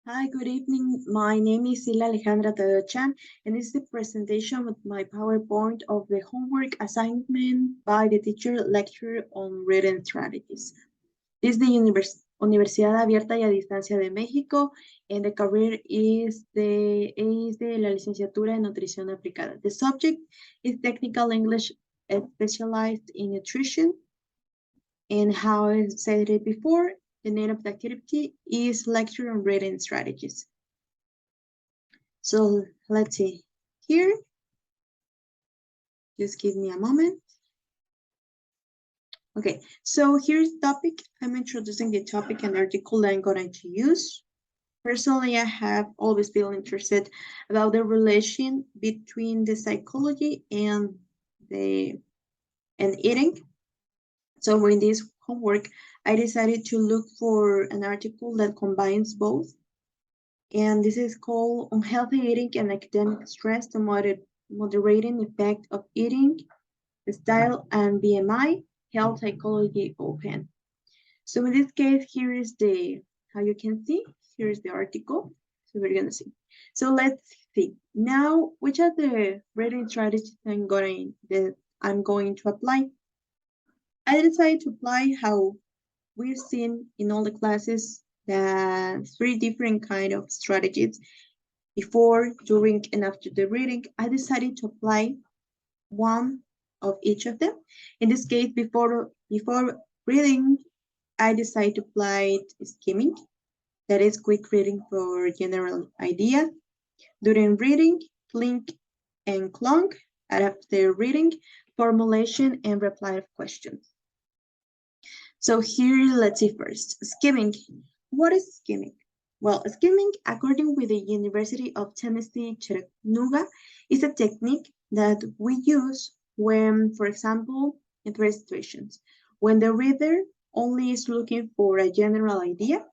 Hi, good evening. My name is Sila Alejandra Tadeo-chan, and this is the presentation with my PowerPoint of the homework assignment by the teacher lecture on reading strategies. This is the Universidad Abierta y a Distancia de México, and the career is the la licenciatura en Nutrición Aplicada. The subject is technical English specialized in nutrition, and how I said it before, the name of the activity is lecture on reading strategies. So let's see here. Just give me a moment. Okay, so here's the topic. I'm introducing the topic and article I'm going to use. Personally, I have always been interested about the relation between the psychology and eating. So in this homework, I decided to look for an article that combines both. And this is called Unhealthy Eating and Academic Stress, the Moderating Effect of Eating, Style and BMI, Health Psychology Open. So in this case, here is how you can see, here is the article. So we're gonna see. So let's see. Now, which are the reading strategies I'm going to apply? I decided to apply how we've seen in all the classes the 3 different kind of strategies before, during, and after the reading. I decided to apply one of each of them. In this case, before reading, I decided to apply skimming, that is quick reading for general idea. During reading, clink and clunk. After reading, formulation and reply of questions. So here, let's see first, skimming. What is skimming? Well, skimming, according with the University of Tennessee, Chattanooga, is a technique that we use when, for example, in 3 situations. When the reader only is looking for a general idea,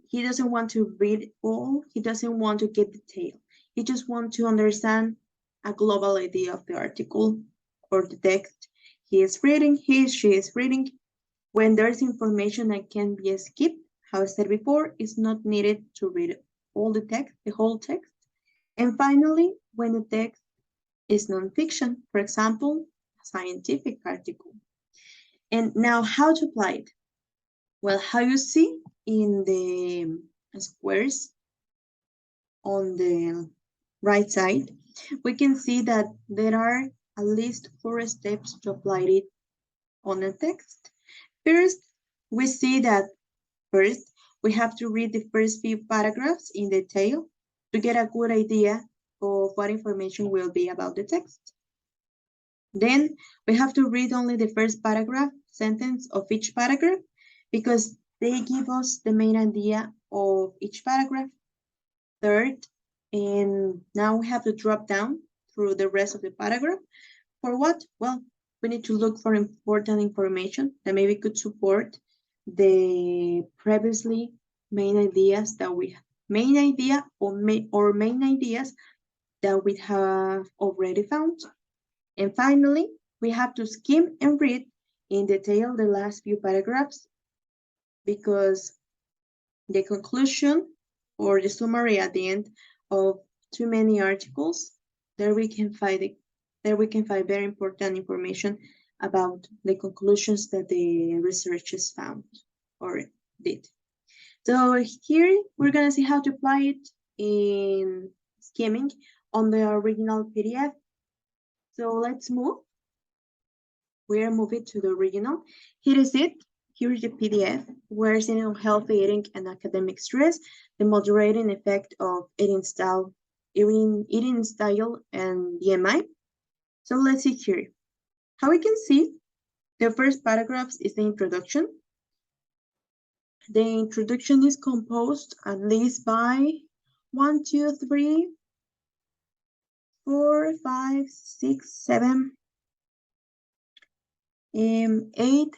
he doesn't want to read all, he doesn't want to get detail. He just wants to understand a global idea of the article or the text. He is reading, she is reading. When there's information that can be skipped, how I said before, it's not needed to read all the text, the whole text. And finally, when the text is nonfiction, for example, a scientific article. And now how to apply it? Well, how you see in the squares on the right side, we can see that there are at least 4 steps to apply it on a text. First, we see that first, we have to read the first few paragraphs in detail to get a good idea of what information will be about the text. Then, we have to read only the first paragraph, sentence of each paragraph, because they give us the main idea of each paragraph. Third, and now we have to drop down through the rest of the paragraph. For what? Well, we need to look for important information that maybe could support the previously main ideas that we have. Main idea or main ideas that we have already found. And finally, we have to skim and read in detail the last few paragraphs, because the conclusion or the summary at the end of too many articles, there we can find very important information about the conclusions that the researchers found or did. So here we're gonna see how to apply it in skimming on the original PDF. So let's move. We're moving to the original. Here is it. Here is the PDF. We're seeing on healthy eating and academic stress, the moderating effect of eating style and BMI. So let's see here. How we can see, the first paragraph is the introduction. The introduction is composed at least by 1, 2, 3, 4, 5, 6, 7, 8,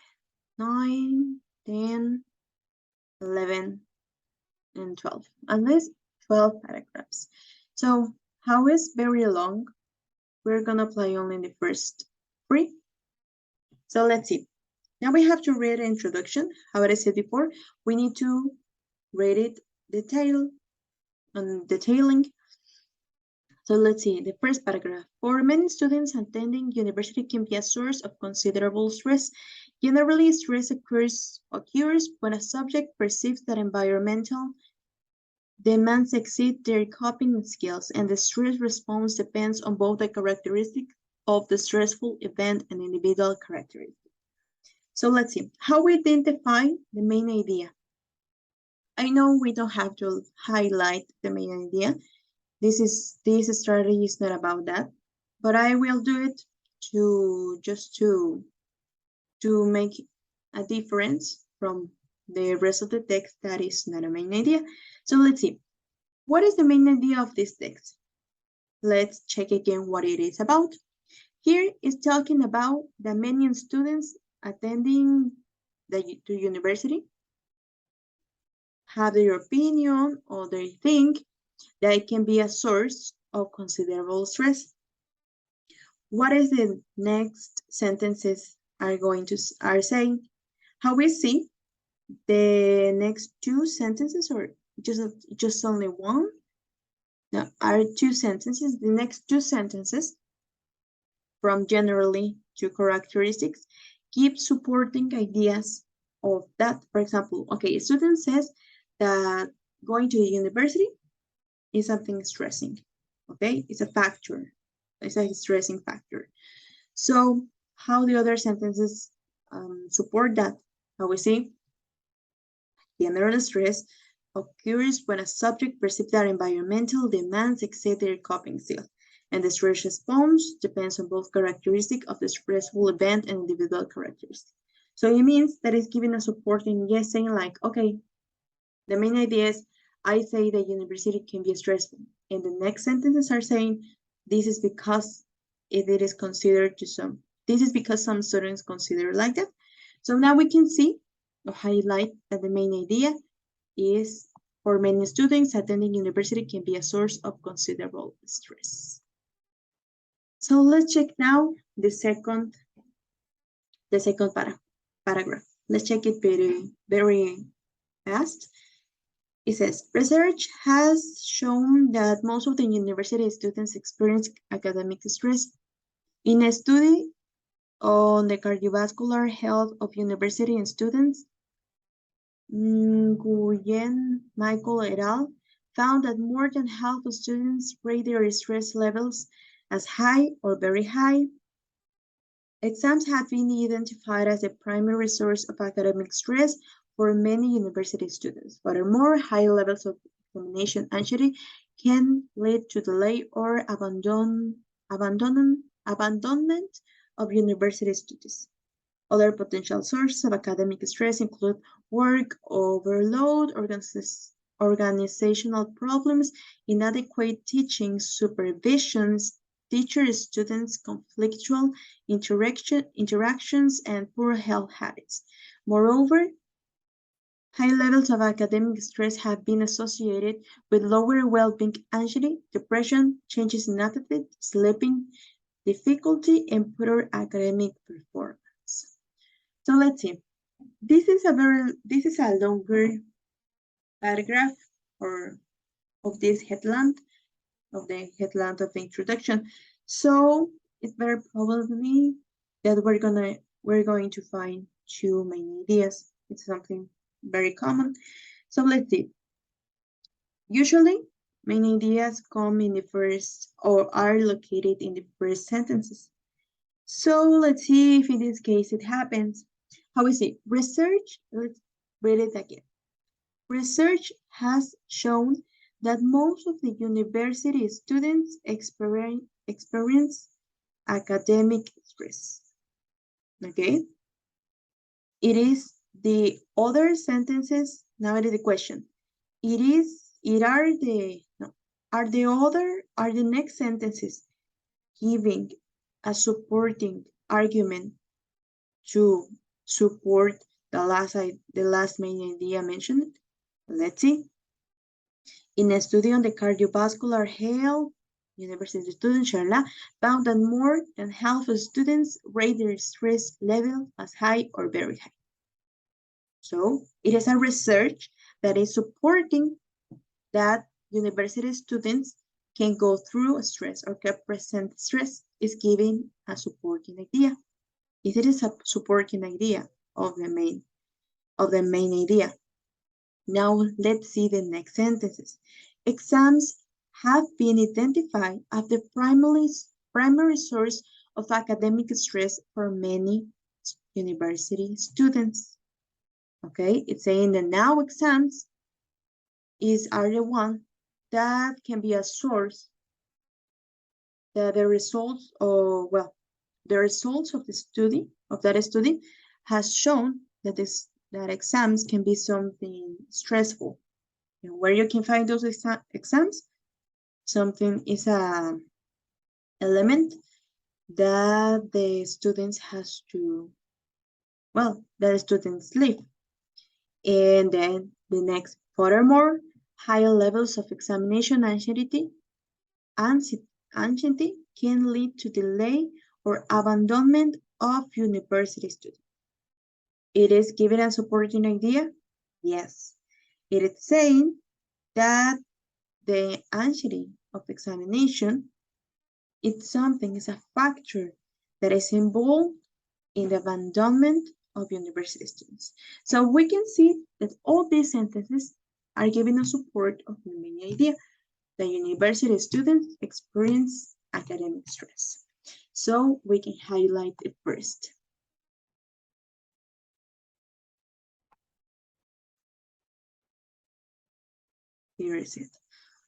9, 10, 11, and 12. At least 12 paragraphs. So how is very long? We're gonna apply only the first 3. So let's see. Now we have to read the introduction. How I said before, we need to read it detailing. So let's see, the first paragraph. For many students, attending university can be a source of considerable stress. Generally, stress occurs when a subject perceives that environmental demands exceed their coping skills, and the stress response depends on both the characteristics of the stressful event and individual characteristics. So let's see, how we identify the main idea. I know we don't have to highlight the main idea. This strategy is not about that, but I will do it to make a difference from the rest of the text that is not a main idea. So let's see, what is the main idea of this text? Let's check again what it is about. Here is talking about the many students attending the university have their opinion or they think that it can be a source of considerable stress. What is the next sentences are saying? How we see the next two sentences, or just only one? No, are two sentences. The next two sentences, from generally to characteristics, keep supporting ideas of that. For example, okay, a student says that going to the university is something stressing. Okay, it's a factor. It's a stressing factor. So how the other sentences support that? How we see general stress occurs when a subject perceives that environmental demands exceed their coping skills, and the stress response depends on both characteristics of the stressful event and individual characteristics. So it means that it's giving a supporting yes, saying like, okay, the main idea is I say that university can be stressful, and the next sentences are saying this is because it is considered to some. This is because some students consider like that. So now we can see or highlight that the main idea is for many students, attending university can be a source of considerable stress. So let's check now the second paragraph. Let's check it very fast. It says, research has shown that most of the university students experience academic stress. In a study on the cardiovascular health of university students, Nguyen, Michael et al. Found that more than half of students rate their stress levels as high or very high. Exams have been identified as a primary source of academic stress for many university students. Furthermore, high levels of examination anxiety can lead to delay or abandonment of university studies. Other potential sources of academic stress include work overload, organizational problems, inadequate teaching supervisions, teacher-students conflictual interactions, and poor health habits. Moreover, high levels of academic stress have been associated with lower well-being, anxiety, depression, changes in appetite, sleeping difficulty, and poor academic performance. So let's see. This is a longer paragraph of this headline, of the introduction. So it's very probably that we're going to find two main ideas. It's something very common. So let's see. Usually, main ideas come in the first or are located in the first sentences. So let's see if in this case it happens. How is it? Research, let's read it again. Research has shown that most of the university students experience academic stress. Okay? It is the other sentences. Now it is the question. Are the next sentences giving a supporting argument to support the last main idea mentioned? Let's see. In a study on the cardiovascular health, university students found that more than half of students rate their stress level as high or very high. So it is a research that is supporting that university students can go through stress or can present stress is giving a supporting idea. It is a supporting idea of the main idea. Now let's see the next sentences. Exams have been identified as the primary source of academic stress for many university students. Okay, it's saying that now exams are the one that can be a source that the results of, well, the results of that study has shown that that exams can be something stressful. And where you can find those exams, something is a element that the students has to, well, that the students live. And then the next, furthermore, higher levels of examination anxiety can lead to delay or abandonment of university students. It is giving a supporting idea? Yes. It is saying that the anxiety of examination it's a factor that is involved in the abandonment of university students. So we can see that all these sentences are giving us support of the main idea that university students experience academic stress. So we can highlight it first. Here is it.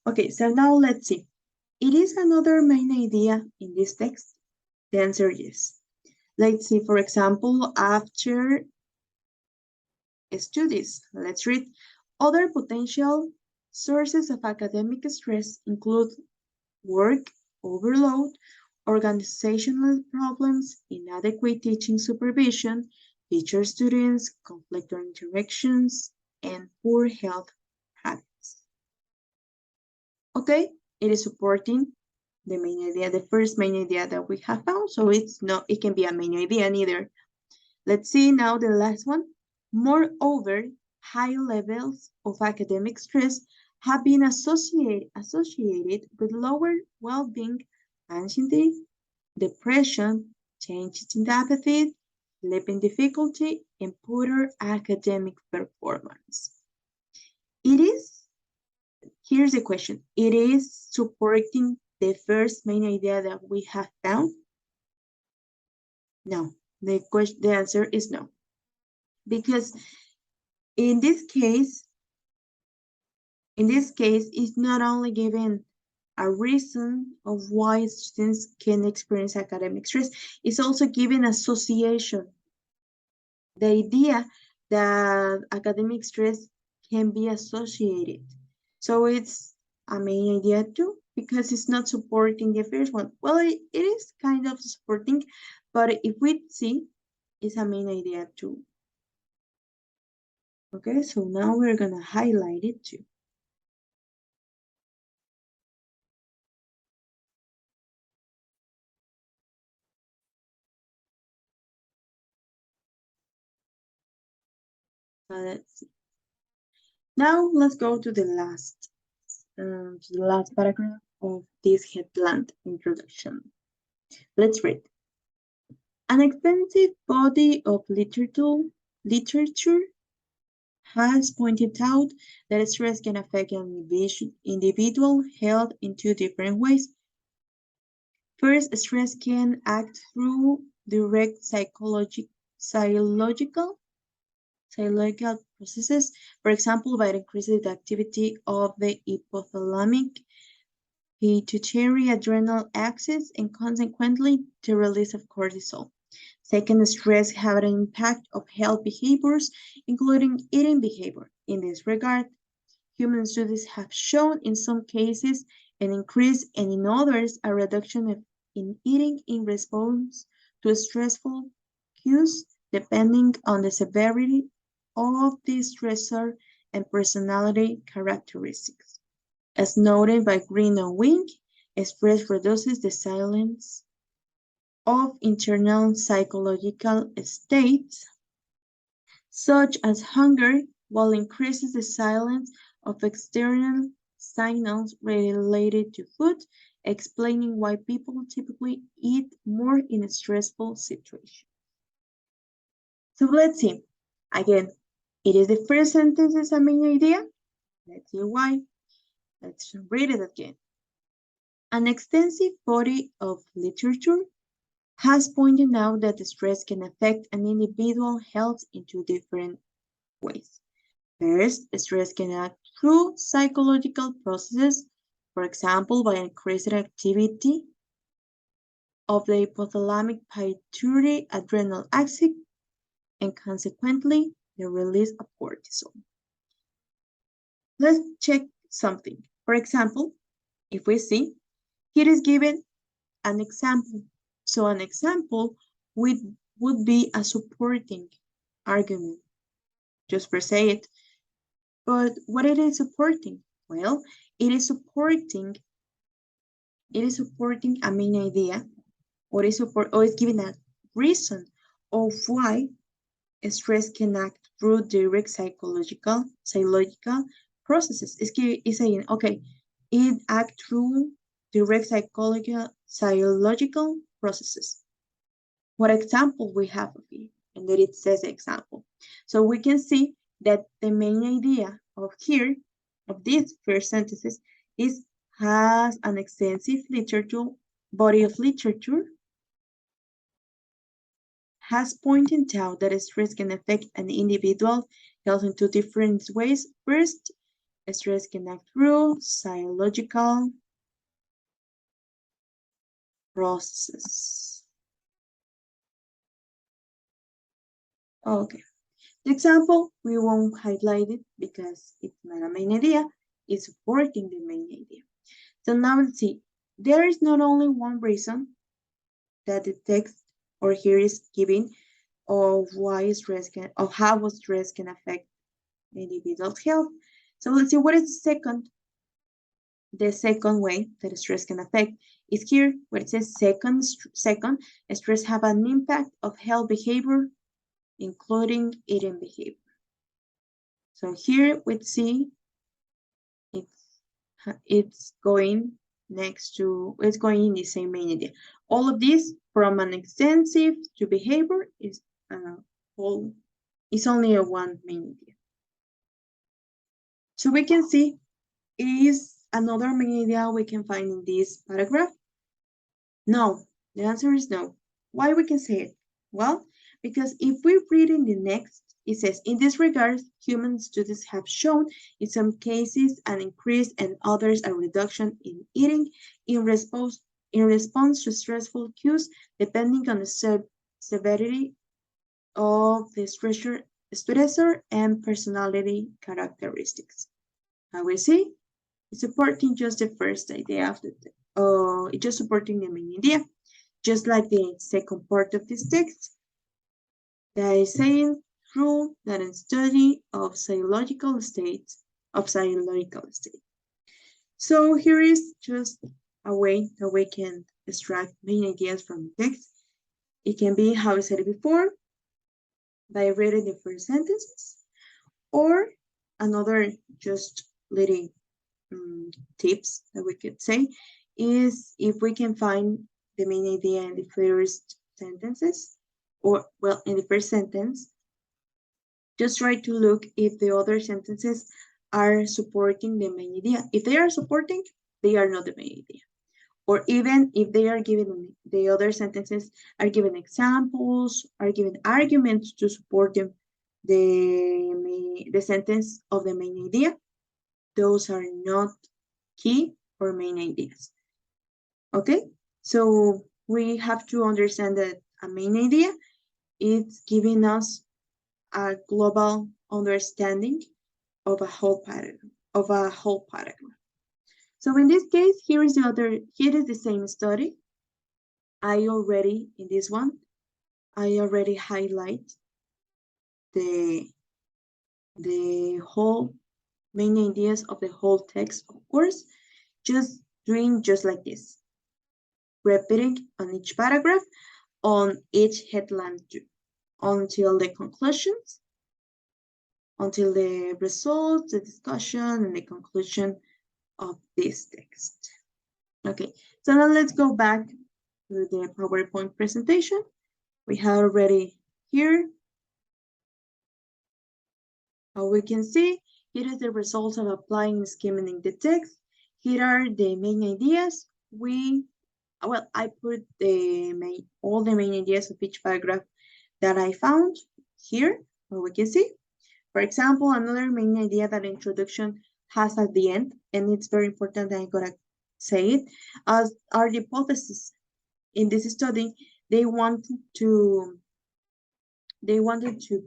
Okay, so now let's see. It is another main idea in this text. The answer is yes. Let's see, for example, after studies, let's read. Other potential sources of academic stress include work overload, organizational problems, inadequate teaching supervision, teacher-students, conflict or interactions, and poor health habits. Okay, it is supporting the main idea, the first main idea that we have found, so it can be a main idea neither. Let's see now the last one. Moreover, high levels of academic stress have been associated with lower well-being, anxiety, depression, changes in apathy, sleeping difficulty, and poorer academic performance. Here's the question. It is supporting the first main idea that we have found? No, the answer is no. Because in this case, it's not only given a reason of why students can experience academic stress, it's also given association. The idea that academic stress can be associated. So it's a main idea too, because it's not supporting the first one. Well, it is kind of supporting, but if we see, it's a main idea too. Okay, so now we're gonna highlight it too. Let's see. Now let's go to the last paragraph of this headland introduction. Let's read. An extensive body of literature has pointed out that stress can affect an individual health in two different ways. First, stress can act through direct psychological processes, for example, by increasing the activity of the hypothalamic pituitary adrenal axis and consequently the release of cortisol. Second, stress has an impact of health behaviors, including eating behavior. In this regard, human studies have shown in some cases an increase and in others a reduction in eating in response to stressful cues depending on the severity of the stressor and personality characteristics. As noted by Green and Wing, stress reduces the silence of internal psychological states, such as hunger, while increases the silence of external signals related to food, explaining why people typically eat more in a stressful situation. So let's see. Again, it is the first sentence is a main idea. Let's see why. Let's read it again. An extensive body of literature has pointed out that stress can affect an individual's health in two different ways. First, stress can act through psychological processes, for example, by increasing activity of the hypothalamic pituitary adrenal axis and consequently the release of cortisol. Let's check something. For example, if we see, here is given an example. So an example would be a supporting argument, just per se it. But what it is supporting? Well, it is supporting a main idea, or it's giving a reason of why stress can act through direct psychological processes. It's saying, okay, it acts through direct psychological processes. What example we have of it? And then it says example. So we can see that the main idea of here, of these first sentences, has an extensive body of literature, has pointed out that stress can affect an individual health in two different ways. First, stress can act through psychological processes. Okay. The example, we won't highlight it because it's not a main idea, it's supporting the main idea. So now let's see, there is not only one reason that the text or here is giving of why stress can, of how stress can affect the individual's health. So let's see, what is the second way that stress can affect is here where it says second, stress have an impact of health behavior, including eating behavior. So here we see it's going in the same main idea. All of this from an extensive to behavior is only a one main idea. So we can see it is another main idea we can find in this paragraph. No, the answer is no. Why we can say it? Well, because if we read in the next, it says, in this regard, human studies have shown in some cases an increase and others a reduction in eating in response to stressful cues, depending on the severity of the stressor and personality characteristics. How we see, it's supporting just the first idea of the it's just supporting the main idea, just like the second part of this text that is saying through that study of psychological states. So here is just a way that we can extract main ideas from the text. It can be, how I said it before, by reading the first sentences, or another just little tips that we could say is if we can find the main idea in the first sentences, or well, in the first sentence, just try to look if the other sentences are supporting the main idea. If they are supporting, they are not the main idea. Or even if they are giving, the other sentences are giving examples, are giving arguments to support them, the sentence of the main idea, those are not key or main ideas. Okay, so we have to understand that a main idea is giving us a global understanding of a whole paragraph. So in this case, here is the same study. In this one, I already highlight the whole main ideas of the whole text, of course, just doing just like this, repeating on each paragraph, on each headline until the conclusions, until the results, the discussion, and the conclusion of this text. Okay, so now let's go back to the PowerPoint presentation. We have already here. How we can see, here is the results of applying skimming the text. Here are the main ideas. I put all the main ideas of each paragraph that I found here, where we can see. For example, another main idea that introduction has at the end, and it's very important that I'm gonna say it, as are the hypotheses. In this study, they wanted to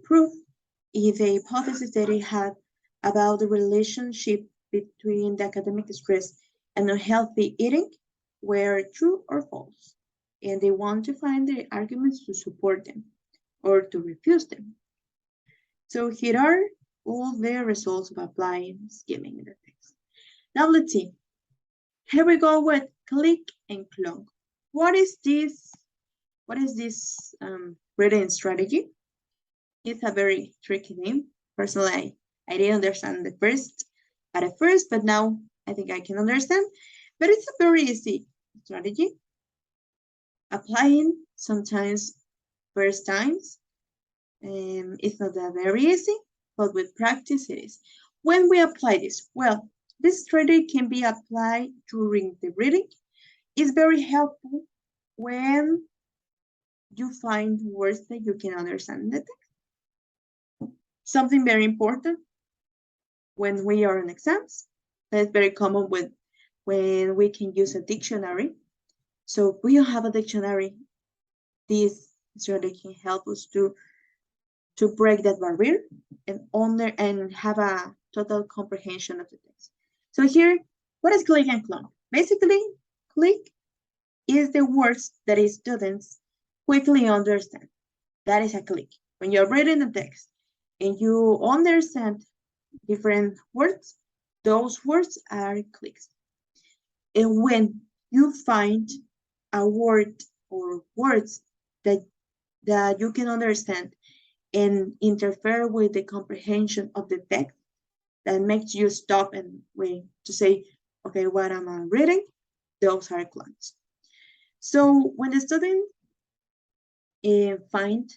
prove if the hypothesis that they had about the relationship between the academic stress and unhealthy eating were true or false. And they want to find the arguments to support them or to refuse them. So here are all the results of applying skimming the text. Now let's see. Here we go with click and clunk. What is this reading strategy? It's a very tricky name. Personally, I didn't understand at first, but now I think I can understand. But it's a very easy strategy. Applying sometimes first times. It's not that very easy, but with practice it is. When we apply this, well, this strategy can be applied during the reading. It's very helpful when you find words that you can understand in the text. Something very important when we are in exams, that's very common when we can use a dictionary. So if we don't have a dictionary, this strategy can help us to break that barrier and have a total comprehension of the text. So here, what is click and clunk? Basically, click is the words that students quickly understand. That is a click. When you're reading the text and you understand different words, those words are clicks. And when you find a word or words that you can understand and interfere with the comprehension of the text, that makes you stop and wait to say, okay, what am I reading? Those are clunks. So when the student find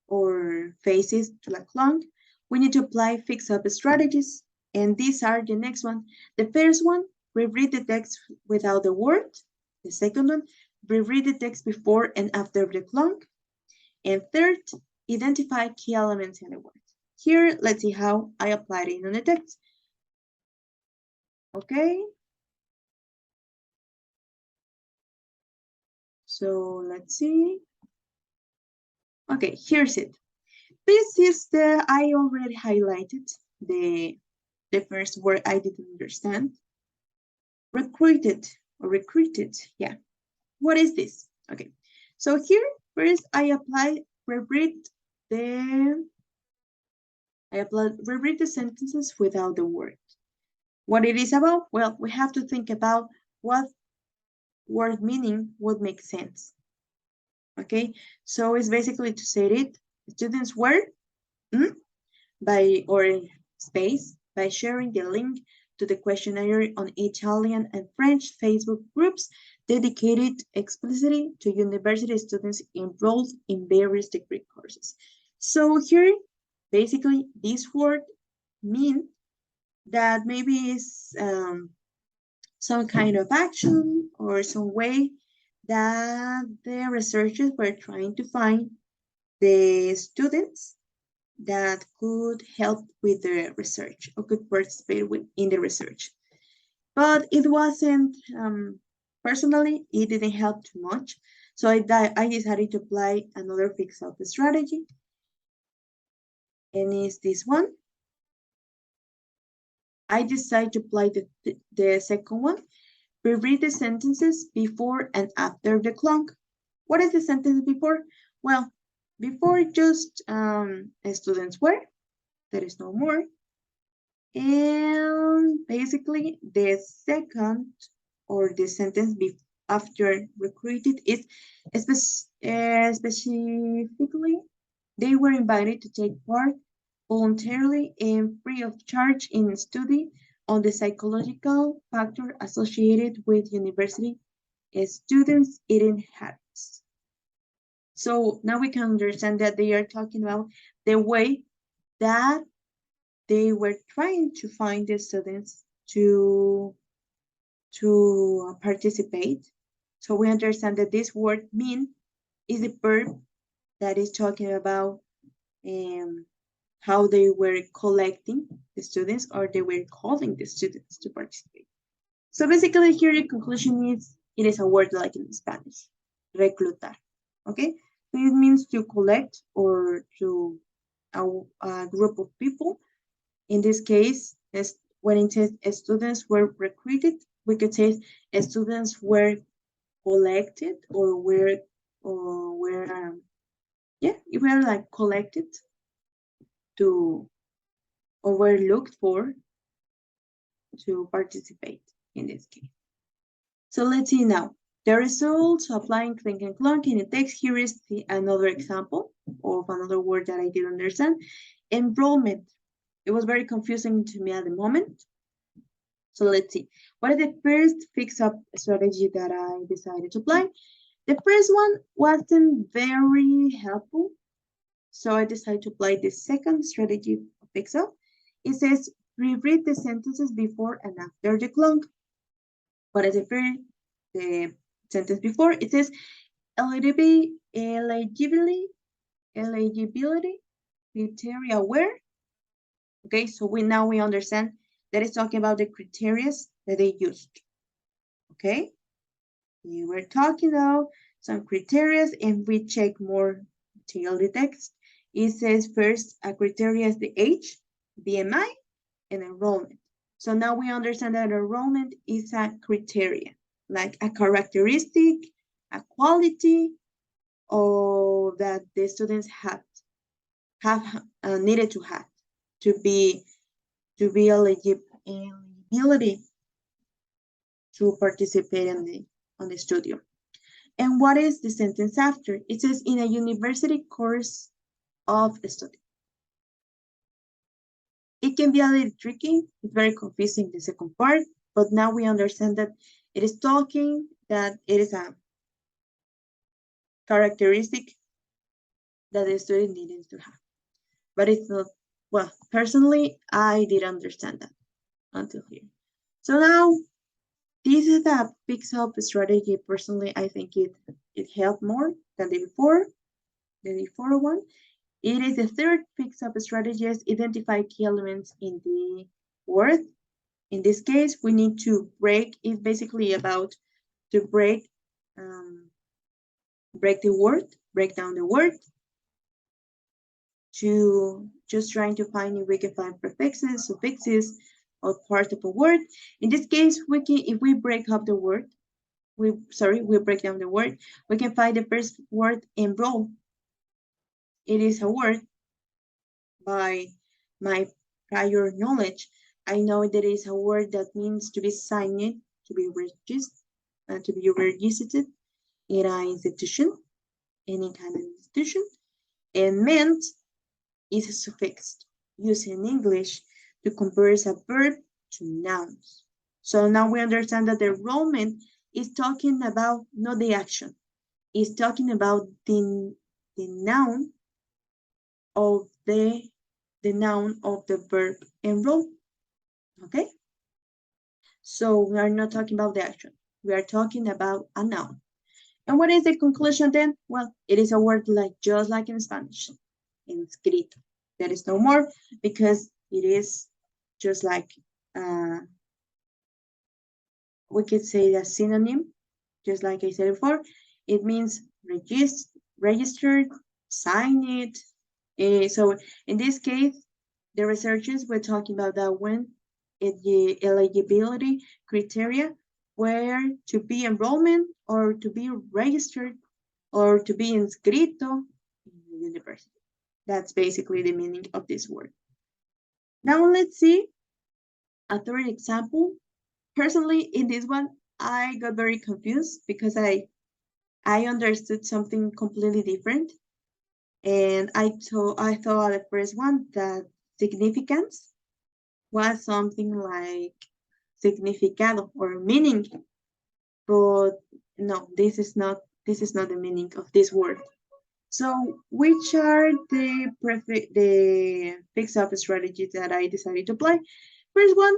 or faces to a clunk, we need to apply fix-up strategies, and these are the next one. The first one, reread the text without the word. The second one, reread the text before and after the clunk. And third, identify key elements in the word. Here, let's see how I applied it on the text. Okay. So let's see. Okay, here's it. This is I already highlighted the first word I didn't understand. Recruited, yeah. What is this? Okay, so here, first I reread the sentences without the word. What it is about? Well, we have to think about what word meaning would make sense. Okay, so it's basically to say it, students were by sharing the link to the questionnaire on Italian and French Facebook groups dedicated explicitly to university students enrolled in various degree courses. So here, basically, this word means that maybe it's some kind of action or some way that the researchers were trying to find the students that could help with the research or could participate in the research. But it wasn't, personally, it didn't help too much. So I decided to apply another fix-up strategy. And it's this one. I decided to apply the second one. Reread the sentences before and after the clunk. What is the sentence before? Well, before just students were, there is no more. And basically the second or the sentence after recruited is specifically, they were invited to take part voluntarily and free of charge in study on the psychological factor associated with university students' eating habits. So now we can understand that they are talking about the way that they were trying to find the students to participate. So we understand that this word mean is a verb that is talking about how they were collecting the students or they were calling the students to participate. So basically here the conclusion is, it is a word like in Spanish, reclutar, okay? So it means to collect or to a group of people. In this case, when it says students were recruited, we could say students were collected or were like collected to or were looked for to participate in this case. So let's see now. The results applying clink and clunk in the text. Here is another example of another word that I didn't understand. Enrollment. It was very confusing to me at the moment. So let's see. What is the first fix-up strategy that I decided to apply? The first one wasn't very helpful. So I decided to apply the second strategy of fix-up. It says, reread the sentences before and after the clunk. What is the sentence before? It says, eligibility criteria were. Okay, so now we understand that it's talking about the criteria that they used. Okay, we were talking about some criteria and we check more detail the text. It says first a criteria is the age, BMI, and enrollment. So now we understand that enrollment is a criteria, like a characteristic, a quality, or that the students have needed to have to be eligibility to participate on the studio. And what is the sentence after? It says in a university course of study. It can be a little tricky. It's very confusing, the second part, but now we understand that it is talking that it is a characteristic that the student needs to have. But it's not, well, personally, I didn't understand that until here. So now, this is a fix-up strategy. Personally, I think it helped more than the before one. It is the third fix-up strategy, identify key elements in the word. In this case, we need to break. It's basically about to break the word, break down the word. To just trying to find if we can find prefixes, suffixes, or part of a word. In this case, we can, if we break up the word, we break down the word, we can find the first word, enroll. It is a word by my prior knowledge. I know that it is a word that means to be signed, to be registered in an institution, any kind of institution, and meant is a suffix used in English to convert a verb to nouns. So now we understand that the enrollment is talking about not the action. It's talking about the noun of the noun of the verb enroll. Okay? So we are not talking about the action. We are talking about a noun. And what is the conclusion then? Well, it is a word like just like in Spanish, inscrito. There is no more because it is just like we could say a synonym, just like I said before. It means registered, signed it. So in this case, the researchers were talking about that when the eligibility criteria were to be enrollment or to be registered or to be inscrito in the university. That's basically the meaning of this word. Now let's see a third example. Personally, in this one, I got very confused because I understood something completely different. And I thought at the first one that significance was something like significado or meaning, but no, this is not the meaning of this word. So which are the fix-up strategies that I decided to apply? First one,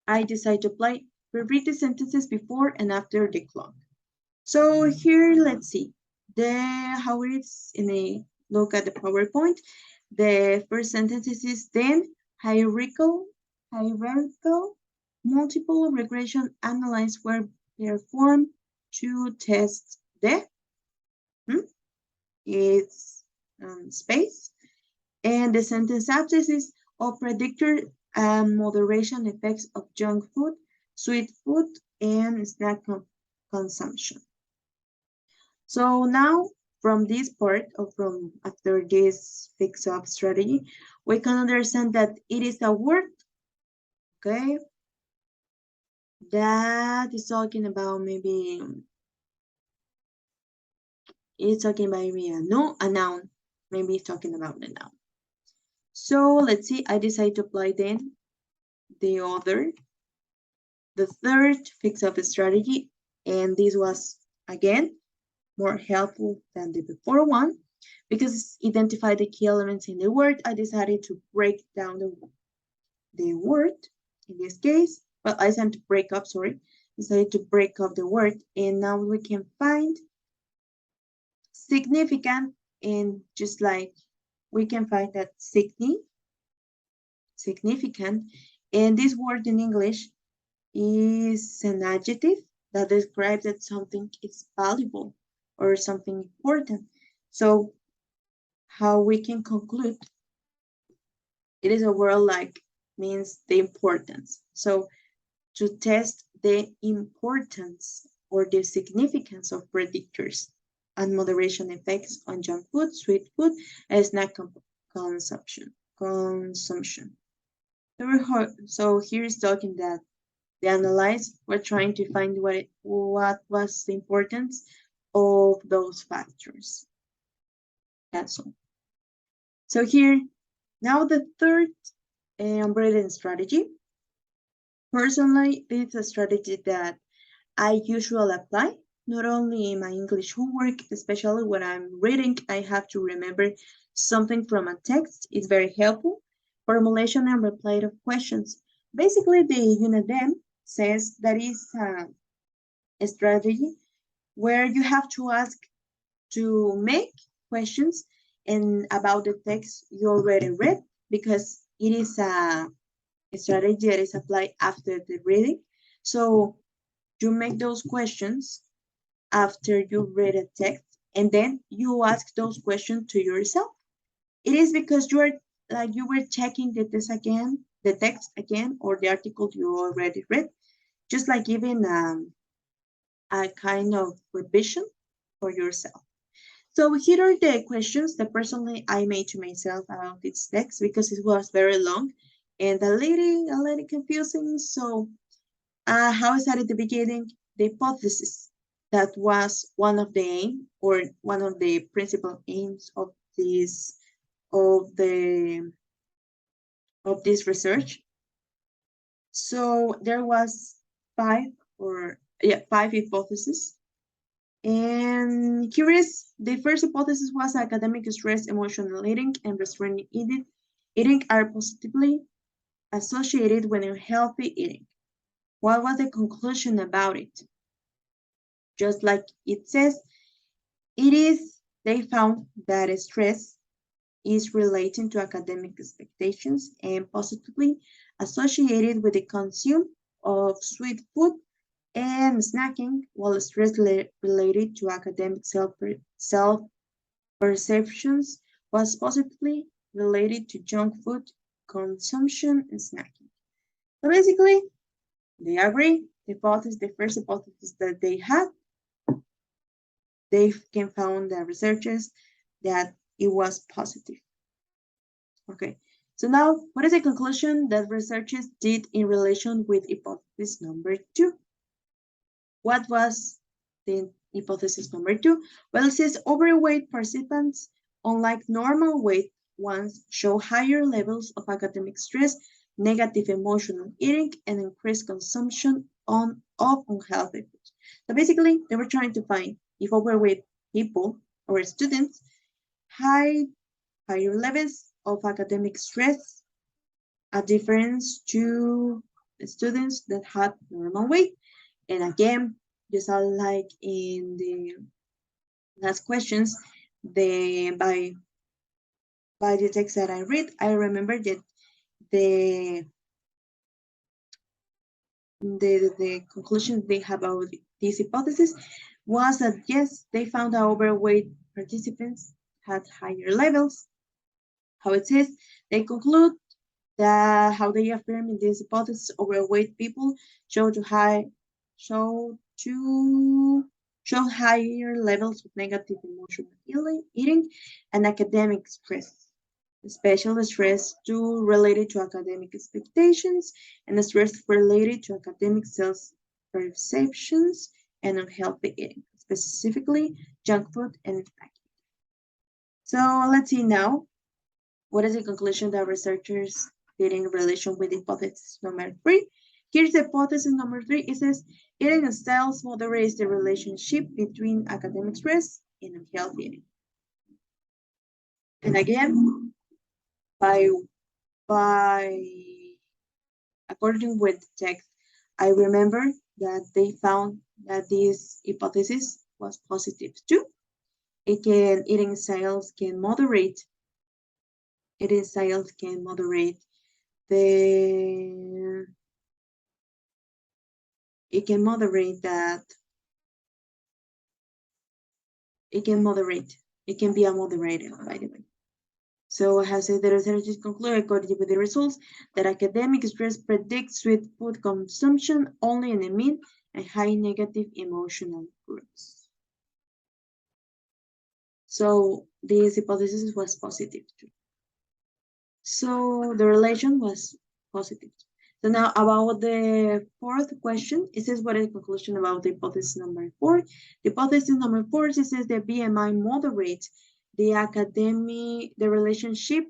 I decided to apply read the sentences before and after the clock. So here, let's see how it is in a look at the PowerPoint. The first sentence is then hierarchical multiple regression analyses were performed to test the its space, and the sentence abscesses of predictor and moderation effects of junk food, sweet food, and snack consumption. So now from this part, or from after this fix-up strategy, we can understand that it is a word, okay, that is talking about maybe, it's talking about maybe a noun, maybe it's talking about the noun. So let's see, I decided to apply then the third fix-up strategy, and this was, again, more helpful than the before one, because it identified the key elements in the word. I decided to break down the word, in this case, well, I decided to break up the word, and now we can find significant, and just like we can find that significant, and this word in English is an adjective that describes that something is valuable or something important. So how we can conclude, it is a word like means the importance. So to test the importance or the significance of predictors and moderation effects on junk food, sweet food, and snack consumption. So here's talking that they analyze, we're trying to find what was the importance of those factors. That's all. So here, now the third umbrella strategy. Personally, it's a strategy that I usually apply, not only in my English homework, especially when I'm reading, I have to remember something from a text. It's very helpful. Formulation and reply of questions. Basically, the unit then says that is a strategy where you have to ask to make questions and about the text you already read, because it is a strategy that is applied after the reading. So you make those questions after you read a text, and then you ask those questions to yourself. It is because you were checking the text again, or the article you already read, just like giving a kind of revision for yourself. So here are the questions that personally I made to myself about this text, because it was very long and a little confusing. So how is that at the beginning? The hypothesis that was one of the aim, or one of the principal aims of this research. So there was five hypotheses. And here is the first hypothesis was academic stress, emotional eating, and restrained eating are positively associated with unhealthy eating. What was the conclusion about it? Just like it says, they found that stress is relating to academic expectations and positively associated with the consume of sweet food and snacking, while stress related to academic self-perceptions was positively related to junk food consumption and snacking. So basically, they agree. The first hypothesis that they had, they can found the researchers that it was positive. Okay, so now what is the conclusion that researchers did in relation with hypothesis number 2? What was the hypothesis number 2? Well, it says overweight participants, unlike normal weight ones, show higher levels of academic stress negative emotional eating, and increased consumption of unhealthy foods. So basically, they were trying to find if overweight people or students higher levels of academic stress, a difference to students that had normal weight. And again, just like in the last questions, by the text that I read, I remember that the conclusion they have about this hypothesis was that yes, they found that overweight participants had higher levels. How it says, they conclude that how they affirm in this hypothesis, overweight people show higher levels of negative emotional eating and academic stress, especially stress related to academic expectations and stress related to academic self-perceptions and unhealthy eating, specifically junk food and snacking. So let's see now, what is the conclusion that researchers did in relation with hypothesis number 3? Here's the hypothesis number 3. It says, eating styles moderates the relationship between academic stress and unhealthy eating. And again, according with the text, I remember that they found that this hypothesis was positive too. Eating styles can moderate it can be a moderator, by the way. So I have said the researchers conclude, according to the results, that academic stress predicts sweet food consumption only in the mid and high negative emotional groups. So this hypothesis was positive too. So the relation was positive. So now about the fourth question, it says what is the conclusion about the hypothesis number 4? The hypothesis number 4, it says that BMI moderates the relationship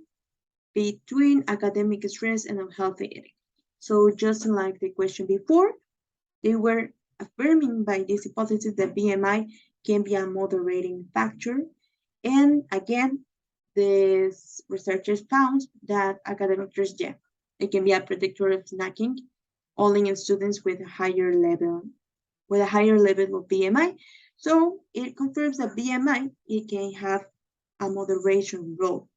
between academic stress and unhealthy eating. So just like the question before, they were affirming by this hypothesis that BMI can be a moderating factor. And again, these researchers found that academic stress, it can be a predictor of snacking only in students with a higher level of BMI. So it confirms that BMI, it can have a moderation role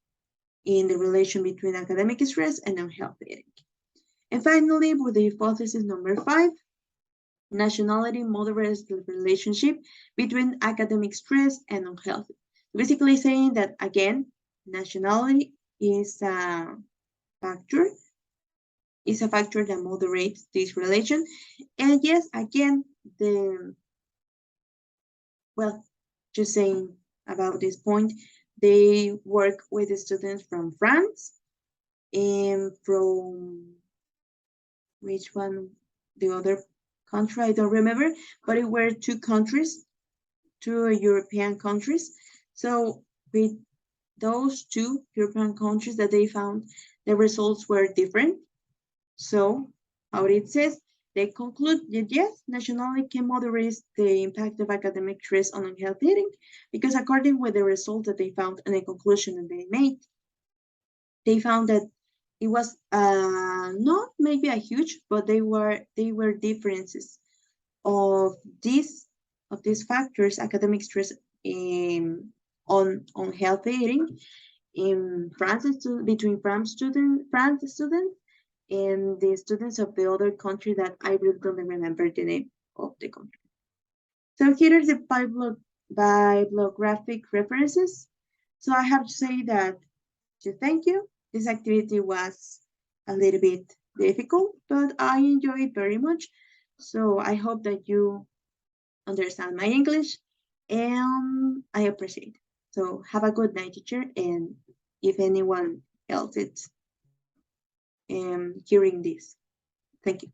in the relation between academic stress and unhealthy eating. And finally, with the hypothesis number 5, nationality moderates the relationship between academic stress and unhealthy. Basically saying that, again, nationality is a factor that moderates this relation. And yes, again, just saying about this point, they work with the students from France and from which one, the other country, I don't remember, but it were 2 European countries. So with those 2 European countries that they found, the results were different. So how it says, they conclude that yes, nationality can moderate the impact of academic stress on unhealthy eating, because according with the results that they found and the conclusion that they made, they found that it was not maybe a huge, but they were differences of these factors, academic stress on healthy eating in France, between France students and the students of the other country that I really don't remember the name of the country. So here are the bibliographic references. So I have to say that to thank you. This activity was a little bit difficult, but I enjoy it very much. So I hope that you understand my English and I appreciate it. So have a good night, teacher. And if anyone else is hearing this, thank you.